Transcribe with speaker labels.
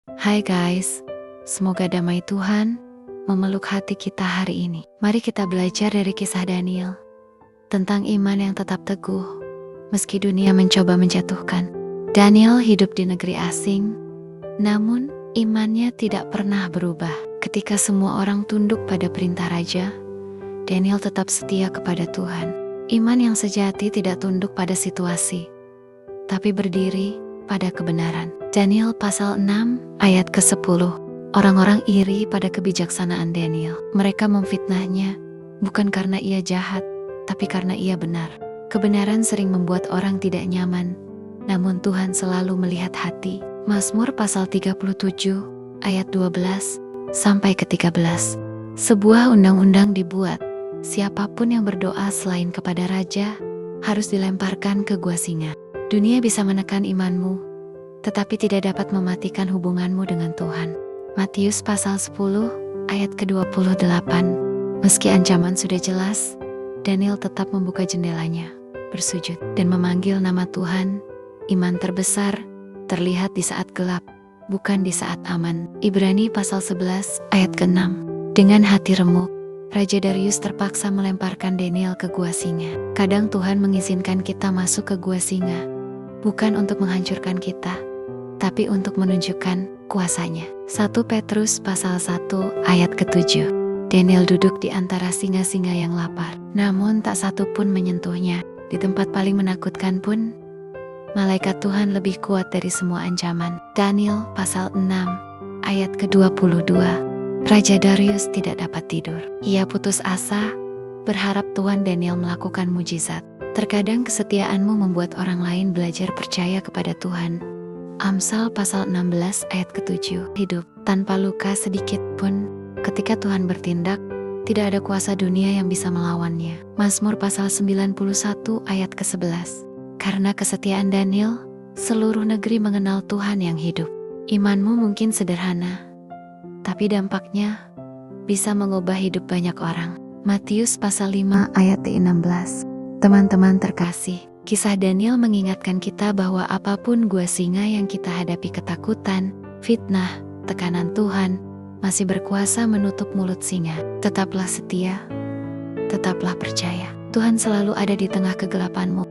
Speaker 1: Hai guys, semoga damai Tuhan memeluk hati kita hari ini. Mari kita belajar dari kisah Daniel tentang iman yang tetap teguh meski dunia mencoba menjatuhkan. Daniel hidup di negeri asing, namun imannya tidak pernah berubah. Ketika semua orang tunduk pada perintah raja, Daniel tetap setia kepada Tuhan. Iman yang sejati tidak tunduk pada situasi, tapi berdiri pada kebenaran. Daniel pasal 6 ayat ke-10. Orang-orang iri pada kebijaksanaan Daniel. Mereka memfitnahnya bukan karena ia jahat, tapi karena ia benar. Kebenaran sering membuat orang tidak nyaman, namun Tuhan selalu melihat hati. Mazmur pasal 37 ayat 12 sampai ke-13. Sebuah undang-undang dibuat. Siapapun yang berdoa selain kepada raja harus dilemparkan ke gua singa. Dunia bisa menekan imanmu, tetapi tidak dapat mematikan hubunganmu dengan Tuhan. Matius pasal 10 ayat ke-28. Meski ancaman sudah jelas, Daniel tetap membuka jendelanya, bersujud, dan memanggil nama Tuhan. Iman terbesar terlihat di saat gelap, bukan di saat aman. Ibrani pasal 11 ayat ke-6. Dengan hati remuk, Raja Darius terpaksa melemparkan Daniel ke gua singa. Kadang Tuhan mengizinkan kita masuk ke gua singa, bukan untuk menghancurkan kita, tapi untuk menunjukkan kuasanya. 1 Petrus pasal 1 ayat ke-7. Daniel duduk di antara singa-singa yang lapar, namun tak satu pun menyentuhnya. Di tempat paling menakutkan pun, malaikat Tuhan lebih kuat dari semua ancaman. Daniel pasal 6 ayat ke-22. Raja Darius tidak dapat tidur. Ia putus asa, berharap Tuhan Daniel melakukan mujizat. Terkadang kesetiaanmu membuat orang lain belajar percaya kepada Tuhan. Amsal pasal 16 ayat ke-7. Hidup tanpa luka sedikit pun, ketika Tuhan bertindak, tidak ada kuasa dunia yang bisa melawannya. Mazmur pasal 91 ayat ke-11. Karena kesetiaan Daniel, seluruh negeri mengenal Tuhan yang hidup. Imanmu mungkin sederhana, tapi dampaknya bisa mengubah hidup banyak orang. Matius pasal 5 ayat 16. Teman-teman terkasih, kisah Daniel mengingatkan kita bahwa apapun gua singa yang kita hadapi, ketakutan, fitnah, tekanan, Tuhan masih berkuasa menutup mulut singa. Tetaplah setia, tetaplah percaya. Tuhan selalu ada di tengah kegelapanmu.